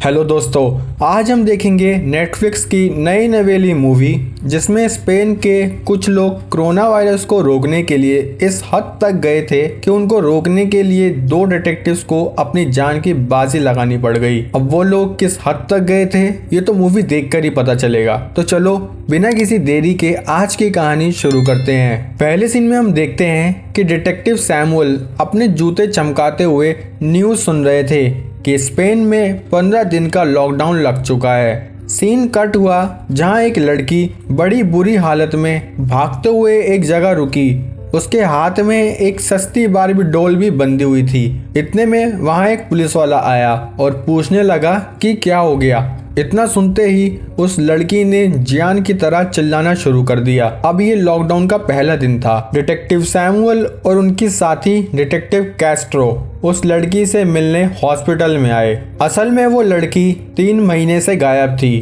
Hello दोस्तों, आज हम देखेंगे नेटफ्लिक्स की नई नवेली मूवी जिसमें स्पेन के कुछ लोग कोरोना वायरस को रोकने के लिए इस हद तक गए थे कि उनको रोकने के लिए दो डिटेक्टिव्स को अपनी जान की बाजी लगानी पड़ गई। अब वो लोग किस हद तक गए थे ये तो मूवी देखकर ही पता चलेगा। तो चलो बिना किसी देरी के आज की कहानी शुरू करते हैं। पहले सीन में हम देखते हैं कि डिटेक्टिव सैमुअल अपने जूते चमकाते हुए न्यूज़ सुन रहे थे कि स्पेन में 15 दिन का लॉकडाउन लग चुका है। सीन कट हुआ जहां एक लड़की बड़ी बुरी हालत में भागते हुए एक जगह रुकी। उसके हाथ में एक सस्ती बार्बी डॉल भी बंधी हुई थी। इतने में वहां एक पुलिस वाला आया और पूछने लगा कि क्या हो गया। इतना सुनते ही उस लड़की ने जियान की तरह चिल्लाना शुरू कर दिया। अब ये लॉकडाउन का पहला दिन था। डिटेक्टिव सैमुअल और उनकी साथी डिटेक्टिव कैस्ट्रो उस लड़की से मिलने हॉस्पिटल में आए। असल में वो लड़की 3 महीने से गायब थी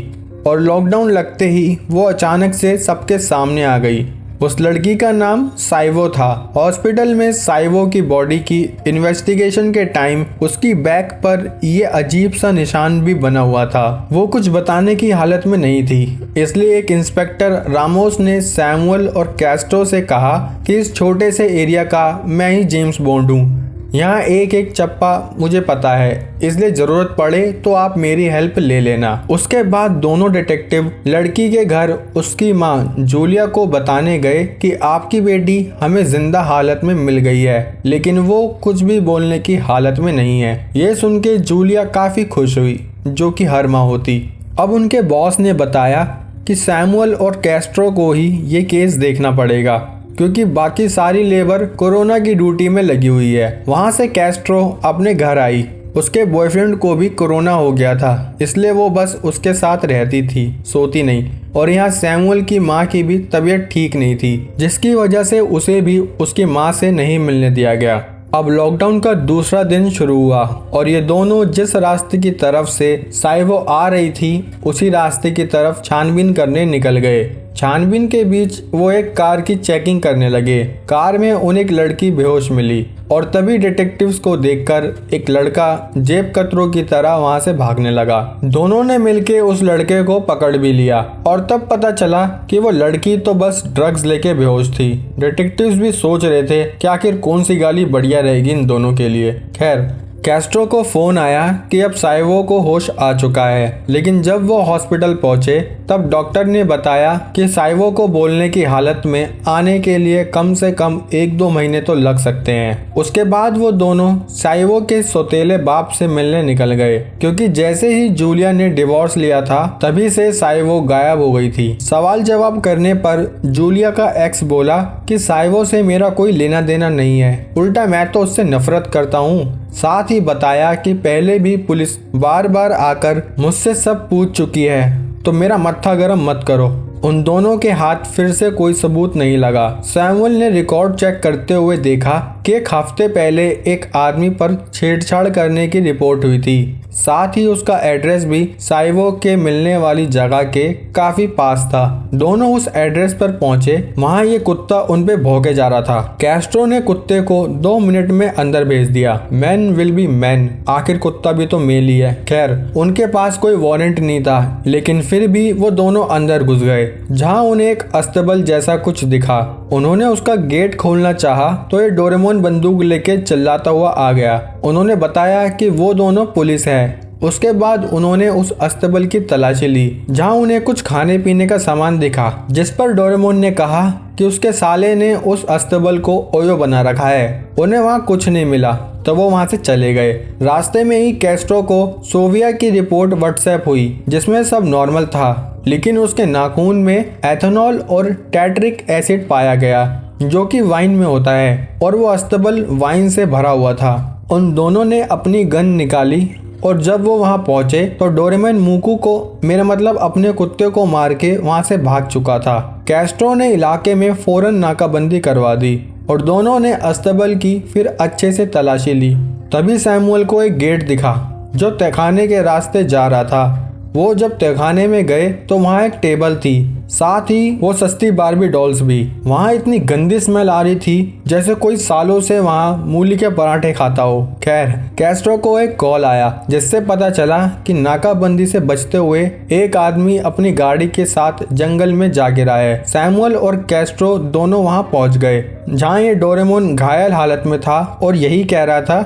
और लॉकडाउन लगते ही वो अचानक से सबके सामने आ गई। उस लड़की का नाम साइवो था। हॉस्पिटल में साइवो की बॉडी की इन्वेस्टिगेशन के टाइम उसकी बैक पर ये अजीब सा निशान भी बना हुआ था। वो कुछ बताने की हालत में नहीं थी, इसलिए एक इंस्पेक्टर रामोस ने सैमुअल और कैस्ट्रो से कहा कि इस छोटे से एरिया का मैं ही जेम्स बॉन्ड हूँ। यहाँ एक एक चप्पा मुझे पता है, इसलिए जरूरत पड़े तो आप मेरी हेल्प ले लेना। उसके बाद दोनों डिटेक्टिव लड़की के घर उसकी माँ जूलिया को बताने गए कि आपकी बेटी हमें जिंदा हालत में मिल गई है, लेकिन वो कुछ भी बोलने की हालत में नहीं है। ये सुन के जूलिया काफी खुश हुई, जो कि हर माँ होती। अब उनके बॉस ने बताया कि सैमुअल और कैस्ट्रो को ही ये केस देखना पड़ेगा क्योंकि बाकी सारी लेबर कोरोना की ड्यूटी में लगी हुई है। वहां से कैस्ट्रो अपने घर आई। उसके बॉयफ्रेंड को भी कोरोना हो गया था, इसलिए वो बस उसके साथ रहती थी, सोती नहीं। और यहाँ सैमुअल की माँ की भी तबीयत ठीक नहीं थी, जिसकी वजह से उसे भी उसकी माँ से नहीं मिलने दिया गया। अब लॉकडाउन का दूसरा दिन शुरू हुआ और ये दोनों जिस रास्ते की तरफ से साइवो आ रही थी उसी रास्ते की तरफ छानबीन करने निकल गए। छानबीन के बीच वो एक कार की चेकिंग करने लगे। कार में उन्हें एक लड़की बेहोश मिली और तभी डिटेक्टिव्स को देखकर एक लड़का जेब कतरों की तरह वहां से भागने लगा। दोनों ने मिलके उस लड़के को पकड़ भी लिया और तब पता चला कि वो लड़की तो बस ड्रग्स लेके बेहोश थी। डिटेक्टिव्स भी सोच रहे थे कि आखिर कौन सी गाली बढ़िया रहेगी इन दोनों के लिए। खैर, कैस्ट्रो को फोन आया कि अब साइवो को होश आ चुका है, लेकिन जब वो हॉस्पिटल पहुंचे तब डॉक्टर ने बताया कि साइवो को बोलने की हालत में आने के लिए कम से कम 1-2 महीने तो लग सकते हैं। उसके बाद वो दोनों साइवो के सौतेले बाप से मिलने निकल गए, क्योंकि जैसे ही जूलिया ने डिवोर्स लिया था तभी से साइवो गायब हो गई थी। सवाल जवाब करने पर जूलिया का एक्स बोला कि साइवो से मेरा कोई लेना देना नहीं है, उल्टा मैं तो उससे नफरत करता हूँ। साथ ही बताया कि पहले भी पुलिस बार बार आकर मुझसे सब पूछ चुकी है, तो मेरा मत्था गरम मत करो। उन दोनों के हाथ फिर से कोई सबूत नहीं लगा। सैमुअल ने रिकॉर्ड चेक करते हुए देखा कि एक हफ्ते पहले एक आदमी पर छेड़छाड़ करने की रिपोर्ट हुई थी। साथ ही उसका एड्रेस भी साइवो के मिलने वाली जगह के काफी पास था। दोनों उस एड्रेस पर पहुंचे। वहां ये कुत्ता उन पे भौंके जा रहा था। कैस्ट्रो ने कुत्ते को 2 मिनट में अंदर भेज दिया। मैन विल बी मैन, आखिर कुत्ता भी तो मेल ही है। खैर, उनके पास कोई वारंट नहीं था, लेकिन फिर भी वो दोनों अंदर घुस गए, जहां उन्हें एक अस्तबल जैसा कुछ दिखा। उन्होंने उसका गेट खोलना चाहा तो ये डोरेमोन बंदूक लेके चिल्लाता हुआ आ गया। उन्होंने बताया कि वो दोनों पुलिस है। उसके बाद उन्होंने उस अस्तबल की तलाशी ली, जहां उन्हें कुछ खाने पीने का सामान दिखा, जिस पर डोरेमोन ने कहा कि उसके साले ने उस अस्तबल को ओयो बना रखा है। उन्हें वहां कुछ नहीं मिला तो वो वहां से चले गए। रास्ते में ही कैस्ट्रो को सोविया की रिपोर्ट व्हाट्सएप हुई, जिसमें सब नॉर्मल था, लेकिन उसके नाखून में एथेनॉल और टैट्रिक एसिड पाया गया, जो कि वाइन में होता है, और वो अस्तबल वाइन से भरा हुआ था। उन दोनों ने अपनी गन निकाली और जब वो वहां पहुंचे तो डोरेमोन मूकू को, मेरा मतलब अपने कुत्ते को मार के वहां से भाग चुका था। कैस्ट्रो ने इलाके में फौरन नाकाबंदी करवा दी और दोनों ने अस्तबल की फिर अच्छे से तलाशी ली। तभी सैमुअल को एक गेट दिखा जो तहखाने के रास्ते जा रहा था। वो जब तहखाने में गए तो वहाँ एक टेबल थी, साथ ही वो सस्ती बारबी डॉल्स भी। वहाँ इतनी गंदी स्मेल आ रही थी जैसे कोई सालों से वहाँ मूली के पराठे खाता हो। खैर, कैस्ट्रो को एक कॉल आया जिससे पता चला कि नाकाबंदी से बचते हुए एक आदमी अपनी गाड़ी के साथ जंगल में जा गिरा है। सैमुअल और कैस्ट्रो दोनों वहाँ पहुँच गए जहाँ ये डोरेमोन घायल हालत में था और यही कह रहा था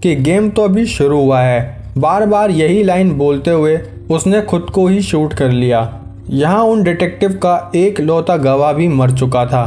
कि गेम तो अभी शुरू हुआ है। बार बार यही लाइन बोलते हुए उसने खुद को ही शूट कर लिया। यहाँ उन डिटेक्टिव का एक लौता गवाह भी मर चुका था।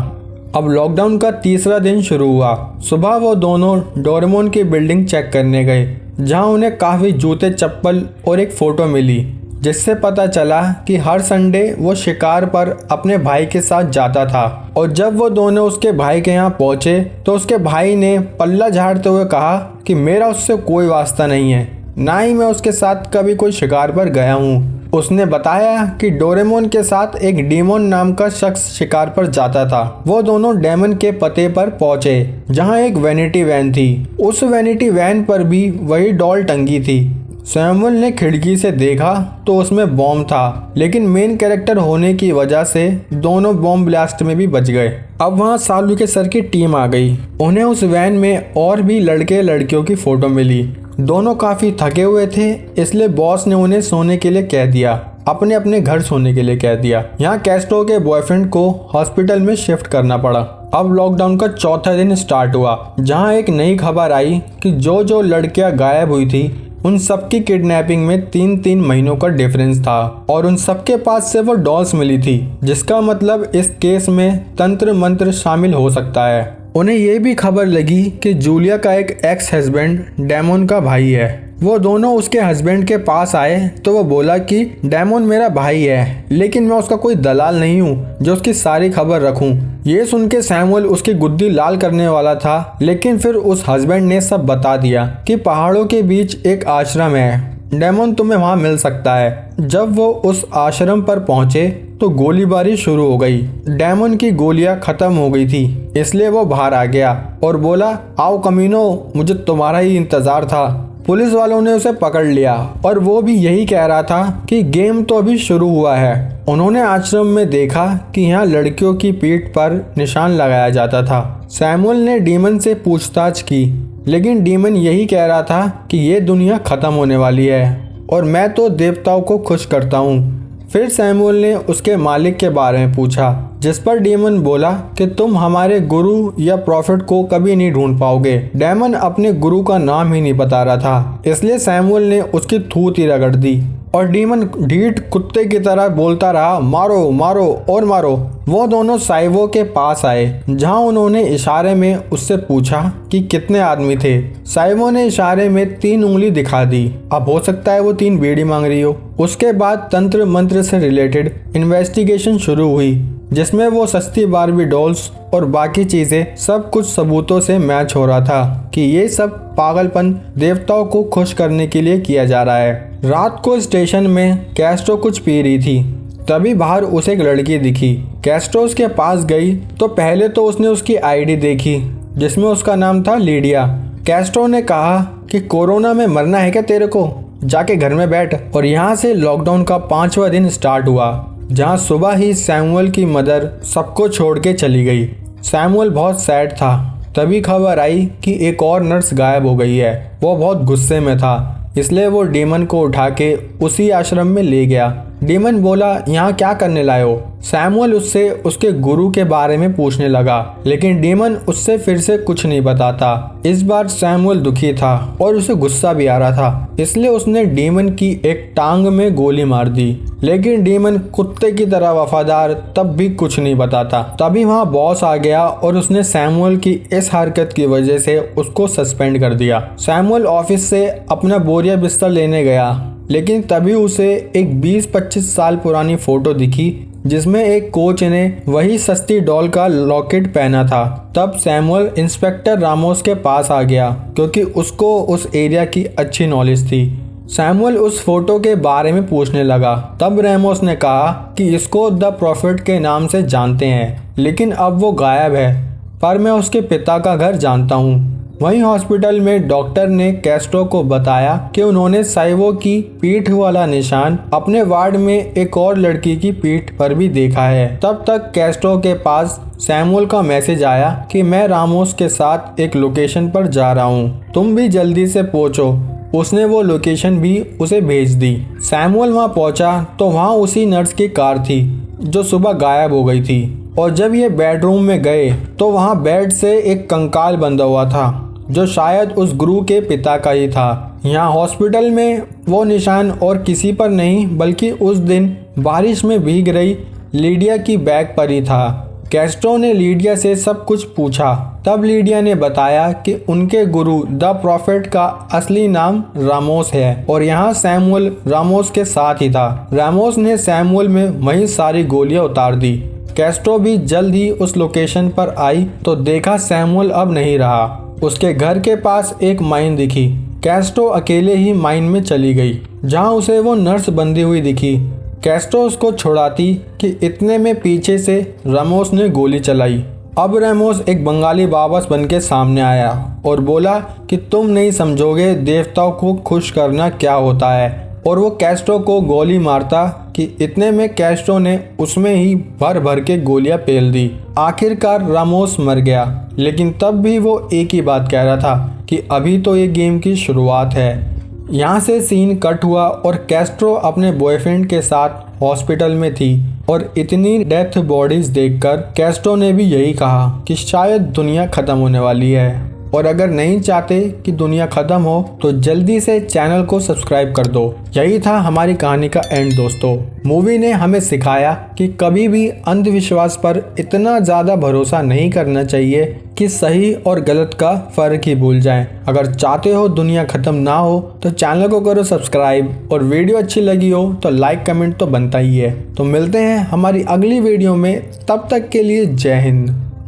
अब लॉकडाउन का तीसरा दिन शुरू हुआ। सुबह वो दोनों डोरेमोन की बिल्डिंग चेक करने गए जहाँ उन्हें काफ़ी जूते, चप्पल और एक फ़ोटो मिली जिससे पता चला कि हर संडे वो शिकार पर अपने भाई के साथ जाता था। और जब वो दोनों उसके भाई के यहाँ पहुँचे तो उसके भाई ने पल्ला झाड़ते हुए कहा कि मेरा उससे कोई वास्ता नहीं है, ना ही मैं उसके साथ कभी कोई शिकार पर गया हूँ। उसने बताया कि डोरेमोन के साथ एक डीमन नाम का शख्स शिकार पर जाता था। वो दोनों डेमन के पते पर पहुंचे जहां एक वैनिटी वैन थी। उस वैनिटी वैन पर भी वही डॉल टंगी थी। सैमुअल ने खिड़की से देखा तो उसमें बॉम्ब था, लेकिन मेन कैरेक्टर होने की वजह से दोनों बॉम्ब ब्लास्ट में भी बच गए। अब वहाँ सालू के सर की टीम आ गई। उन्हें उस वैन में और भी लड़के लड़कियों की फोटो मिली। दोनों काफी थके हुए थे, इसलिए बॉस ने उन्हें सोने के लिए कह दिया, अपने अपने घर सोने के लिए कह दिया। यहाँ कैस्ट्रो के बॉयफ्रेंड को हॉस्पिटल में शिफ्ट करना पड़ा। अब लॉकडाउन का चौथा दिन स्टार्ट हुआ जहाँ एक नई खबर आई कि जो लड़कियां गायब हुई थी उन सबकी किडनैपिंग में 3-3 महीनों का डिफरेंस था और उन सबके पास से वो डॉल्स मिली थी, जिसका मतलब इस केस में तंत्र मंत्र शामिल हो सकता है। उन्हें ये भी खबर लगी कि जूलिया का एक एक्स हस्बैंड डेमोन का भाई है। वो दोनों उसके हस्बैंड के पास आए तो वो बोला कि डेमोन मेरा भाई है, लेकिन मैं उसका कोई दलाल नहीं हूँ जो उसकी सारी खबर रखूँ। ये सुन के सैमुअल उसकी गुद्दी लाल करने वाला था, लेकिन फिर उस हस्बैंड ने सब बता दिया कि पहाड़ों के बीच एक आश्रम है, डेमोन तुम्हें वहाँ मिल सकता है। जब वो उस आश्रम पर पहुंचे तो गोलीबारी शुरू हो गई। डेमोन की गोलियां खत्म हो गई थी, इसलिए वो बाहर आ गया और बोला, आओ कमीनो, मुझे तुम्हारा ही इंतजार था। पुलिस वालों ने उसे पकड़ लिया और वो भी यही कह रहा था कि गेम तो अभी शुरू हुआ है। उन्होंने आश्रम में देखा कि यहाँ लड़कियों की पीठ पर निशान लगाया जाता था। सैमुअल ने डीमन से पूछताछ की, लेकिन डीमन यही कह रहा था कि ये दुनिया खत्म होने वाली है और मैं तो देवताओं को खुश करता हूँ। फिर सैमुअल ने उसके मालिक के बारे में पूछा, जिस पर डेमन बोला कि तुम हमारे गुरु या प्रॉफिट को कभी नहीं ढूंढ पाओगे। डेमन अपने गुरु का नाम ही नहीं बता रहा था, इसलिए सैमुअल ने उसकी थूत ही रगड़ दी और डीमन ढीठ कुत्ते की तरह बोलता रहा, मारो मारो और मारो। वो दोनों साइवो के पास आए जहां उन्होंने इशारे में उससे पूछा कि कितने आदमी थे। साइवो ने इशारे में 3 उंगली दिखा दी। अब हो सकता है वो 3 बीड़ी मांग रही हो। उसके बाद तंत्र मंत्र से रिलेटेड इन्वेस्टिगेशन शुरू हुई, जिसमें वो सस्ती बारबी डॉल्स और बाकी चीजें सब कुछ सबूतों से मैच हो रहा था कि ये सब पागलपन देवताओं को खुश करने के लिए किया जा रहा है। रात को स्टेशन में कैस्ट्रो कुछ पी रही थी, तभी बाहर उसे एक लड़की दिखी। कैस्ट्रो उसके पास गई तो पहले तो उसने उसकी आईडी देखी जिसमें उसका नाम था लीडिया। कैस्ट्रो ने कहा कि कोरोना में मरना है क्या तेरे को, जाके घर में बैठ। और यहाँ से लॉकडाउन का 5वां दिन स्टार्ट हुआ, जहाँ सुबह ही सैमुअल की मदर सबको छोड़ के चली गई। सैमुअल बहुत सैड था। तभी खबर आई कि एक और नर्स गायब हो गई है। वो बहुत गुस्से में था, इसलिए वो डीमन को उठा के उसी आश्रम में ले गया। डीमन बोला, यहाँ क्या करने लाए हो? सैमुअल उससे उसके गुरु के बारे में पूछने लगा, लेकिन डीमन उससे फिर से कुछ नहीं बताता। इस बार सैमुअल दुखी था और उसे गुस्सा भी आ रहा था, इसलिए उसने डीमन की एक टांग में गोली मार दी। लेकिन डीमन कुत्ते की तरह वफादार तब भी कुछ नहीं बताता। तभी वहाँ बॉस आ गया और उसने सैमुअल की इस हरकत की वजह से उसको सस्पेंड कर दिया। सैमुअल ऑफिस से अपना बोरिया बिस्तर लेने गया, लेकिन तभी उसे एक 20-25 साल पुरानी फोटो दिखी जिसमें एक कोच ने वही सस्ती डॉल का लॉकेट पहना था। तब सैमुअल इंस्पेक्टर रामोस के पास आ गया क्योंकि उसको उस एरिया की अच्छी नॉलेज थी। सैमुअल उस फोटो के बारे में पूछने लगा। तब रामोस ने कहा कि इसको द प्रॉफिट के नाम से जानते हैं, लेकिन अब वो गायब है, पर मैं उसके पिता का घर जानता हूँ। वहीं हॉस्पिटल में डॉक्टर ने कैस्ट्रो को बताया कि उन्होंने साइवो की पीठ वाला निशान अपने वार्ड में एक और लड़की की पीठ पर भी देखा है। तब तक कैस्ट्रो के पास सैमुअल का मैसेज आया कि मैं रामोस के साथ एक लोकेशन पर जा रहा हूँ, तुम भी जल्दी से पहुँचो। उसने वो लोकेशन भी उसे भेज दी। सैमुअल वहाँ पहुँचा तो वहाँ उसी नर्स की कार थी जो सुबह गायब हो गई थी, और जब ये बेडरूम में गए तो वहाँ बेड से एक कंकाल बंधा हुआ था जो शायद उस गुरु के पिता का ही था। यहाँ हॉस्पिटल में वो निशान और किसी पर नहीं बल्कि उस दिन बारिश में भीग रही लीडिया की बैग पर ही था। कैस्ट्रो ने लीडिया से सब कुछ पूछा। तब लीडिया ने बताया कि उनके गुरु द प्रॉफिट का असली नाम रामोस है और यहाँ सैमुअल रामोस के साथ ही था। रामोस ने सैमुअल में वही सारी गोलियां उतार दी। कैस्ट्रो भी जल्द ही उस लोकेशन पर आई तो देखा सैमुअल अब नहीं रहा। उसके घर के पास एक माइन दिखी। कैस्ट्रो अकेले ही माइन में चली गई जहाँ उसे वो नर्स बंधी हुई दिखी। कैस्ट्रो उसको छुड़ाती कि इतने में पीछे से रामोस ने गोली चलाई। अब रामोस एक बंगाली बाबस बन के सामने आया और बोला कि तुम नहीं समझोगे देवताओं को खुश करना क्या होता है, और वो कैस्ट्रो को गोली मारता कि इतने में कैस्ट्रो ने उसमें ही भर भर के गोलियां पेल दी। आखिरकार रामोस मर गया, लेकिन तब भी वो एक ही बात कह रहा था कि अभी तो ये गेम की शुरुआत है। यहाँ से सीन कट हुआ और कैस्ट्रो अपने बॉयफ्रेंड के साथ हॉस्पिटल में थी और इतनी डेथ बॉडीज देखकर कैस्ट्रो ने भी यही कहा कि शायद दुनिया खत्म होने वाली है। और अगर नहीं चाहते कि दुनिया खत्म हो तो जल्दी से चैनल को सब्सक्राइब कर दो। यही था हमारी कहानी का एंड दोस्तों। मूवी ने हमें सिखाया कि कभी भी अंधविश्वास पर इतना ज़्यादा भरोसा नहीं करना चाहिए कि सही और गलत का फ़र्क ही भूल जाएं। अगर चाहते हो दुनिया ख़त्म ना हो तो चैनल को करो सब्सक्राइब, और वीडियो अच्छी लगी हो तो लाइक कमेंट तो बनता ही है। तो मिलते हैं हमारी अगली वीडियो में, तब तक के लिए जय हिंद।